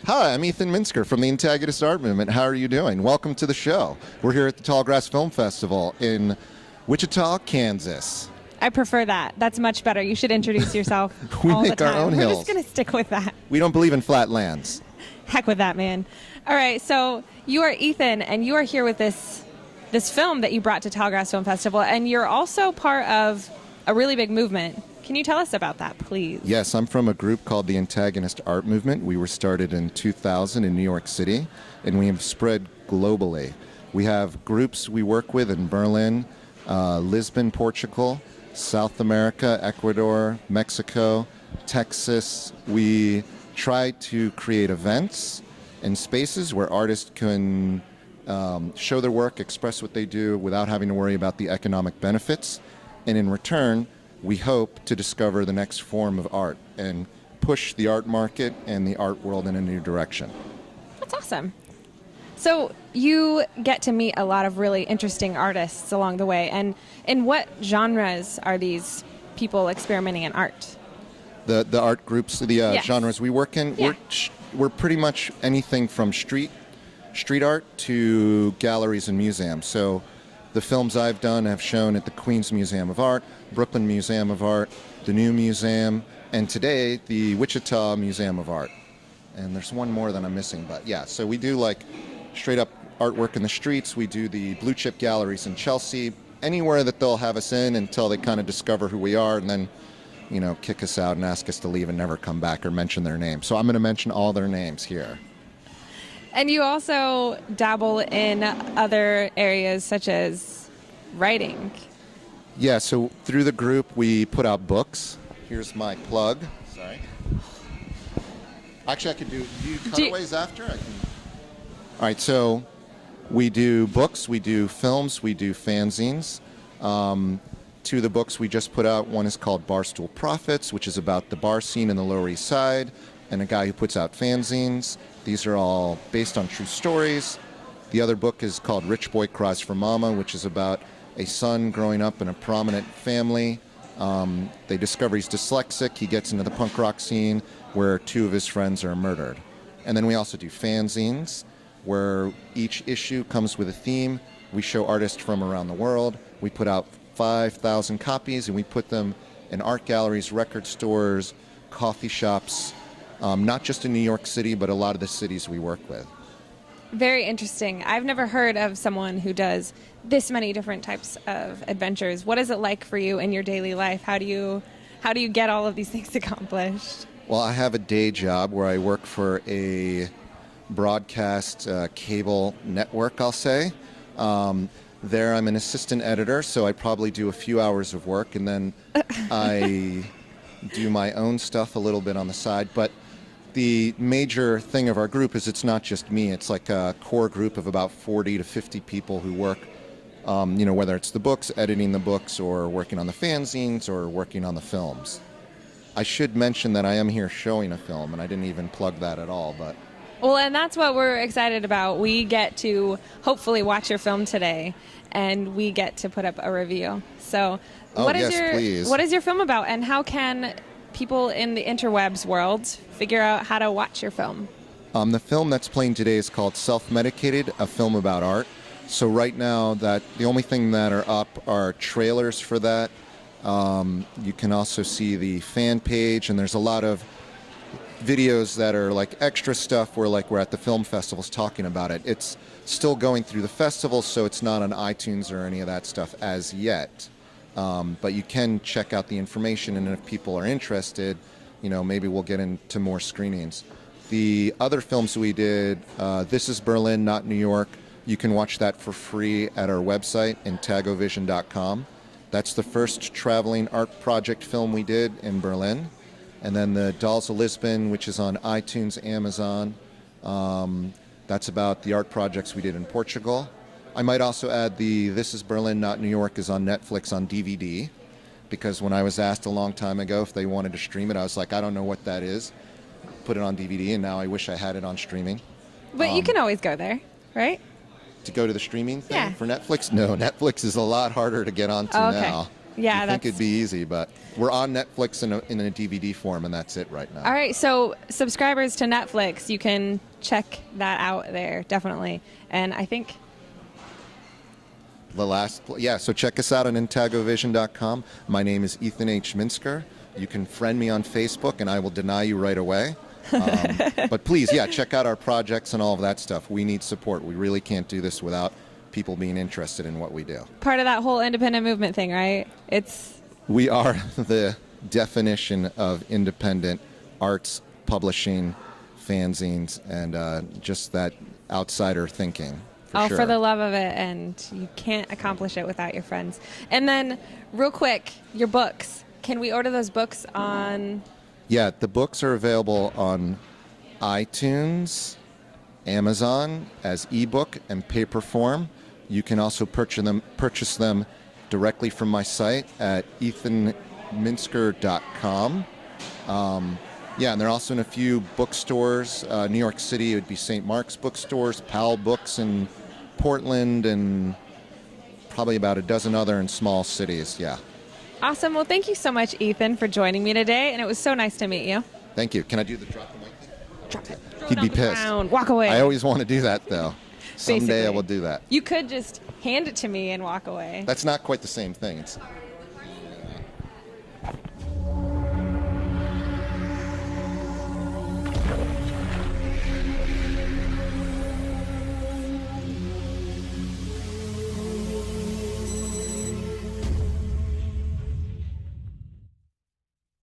Hi, I'm Ethan Minsker from the Antagonist Art Movement. How are you doing? Welcome to the show. We're here at the Tallgrass Film Festival in Wichita, Kansas. I prefer that. That's much better. You should introduce yourself We all make the time. our own We're hills. just going to stick with that. We don't believe in flat lands. Heck with that, man. All right, so you are Ethan, and you are here with this film that you brought to Tallgrass Film Festival, and you're also part of a really big movement. Can you tell us about that, please? Yes, I'm from a group called the Antagonist Art Movement. We were started in 2000 in New York City, and we have spread globally. We have groups we work with in Berlin, Lisbon, Portugal, South America, Ecuador, Mexico, Texas. We try to create events and spaces where artists can show their work, express what they do without having to worry about the economic benefits. And in return, we hope to discover the next form of art and push the art market and the art world in a new direction. That's awesome. So you get to meet a lot of really interesting artists along the way. And in what genres are these people experimenting in art? The art groups, the Yes. genres we work in, Yeah. we're pretty much anything from street art to galleries and museums. So the films I've done have shown at the Queens Museum of Art, Brooklyn Museum of Art, the New Museum, and today the Wichita Museum of Art. And there's one more that I'm missing, but yeah. So we do like straight up artwork in the streets. We do the blue chip galleries in Chelsea, anywhere that they'll have us in until they kind of discover who we are and then, you know, kick us out and ask us to leave and never come back or mention their name. So I'm going to mention all their names here. And you also dabble in other areas such as writing. Yeah, so through the group, we put out books. Here's my plug. Sorry. Actually, I could do cutaways after? I can. All right, so we do books, we do films, we do fanzines. Two of the books we just put out, one is called Barstool Prophets, which is about the bar scene in the Lower East Side, and a guy who puts out fanzines. These are all based on true stories. The other book is called Rich Boy Cries for Mama, which is about a son growing up in a prominent family. They discover he's dyslexic. He gets into the punk rock scene where two of his friends are murdered. And then we also do fanzines, where each issue comes with a theme. We show artists from around the world. We put out 5,000 copies, and we put them in art galleries, record stores, coffee shops, not just in New York City, but a lot of the cities we work with. Very interesting. I've never heard of someone who does this many different types of adventures. What is it like for you in your daily life? How do you get all of these things accomplished? Well, I have a day job where I work for a broadcast cable network, I'll say. There I'm an assistant editor, so I probably do a few hours of work, and then I do my own stuff a little bit on the side. But the major thing of our group is it's not just me. It's like a core group of about 40 to 50 people who work, whether it's the books, editing the books, or working on the fanzines, or working on the films. I should mention that I am here showing a film, and I didn't even plug that at all, but... Well, and that's what we're excited about. We get to hopefully watch your film today, and we get to put up a review. So what is your film about, and how can people in the interwebs world figure out how to watch your film? The film that's playing today is called Medicated, a film about art. So right now, the only thing that are up are trailers for that. You can also see the fan page, and there's a lot of videos that are like extra stuff where like we're at the film festivals talking about it. It's still going through the festival, so it's not on iTunes or any of that stuff as yet. But you can check out the information, and if people are interested, maybe we'll get into more screenings. The other films we did, This is Berlin, Not New York, you can watch that for free at our website, intagovision.com. That's the first traveling art project film we did in Berlin. And then the Dolls of Lisbon, which is on iTunes, Amazon. That's about the art projects we did in Portugal. I might also add the This is Berlin, Not New York is on Netflix on DVD, because when I was asked a long time ago if they wanted to stream it, I was like, I don't know what that is. Put it on DVD, and now I wish I had it on streaming. But you can always go there, right? To go to the streaming thing Yeah. for Netflix? No, Netflix is a lot harder to get onto now. Yeah, you think it'd be easy, but we're on Netflix in a DVD form, and that's it right now. All right, so subscribers to Netflix, you can check that out there, definitely. And I think... So check us out on intagovision.com. My name is Ethan H. Minsker. You can friend me on Facebook, and I will deny you right away. But please, check out our projects and all of that stuff. We need support. We really can't do this without people being interested in what we do. Part of that whole independent movement thing, right? We are the definition of independent arts publishing, fanzines, and just that outsider thinking. For the love of it, and you can't accomplish it without your friends. And then, real quick, your books. Can we order those books on... Yeah, the books are available on iTunes, Amazon as ebook and paper form. You can also purchase them directly from my site at ethanminsker.com. And they're also in a few bookstores. New York City, it would be St. Mark's bookstores, Powell Books in Portland, and probably about a dozen other in small cities, Awesome. Well, thank you so much, Ethan, for joining me today, and it was so nice to meet you. Thank you. Can I do the drop the mic thing? Drop it. He'd be pissed. Ground. Walk away. I always want to do that, though. Someday I will do that. You could just hand it to me and walk away. That's not quite the same thing. It's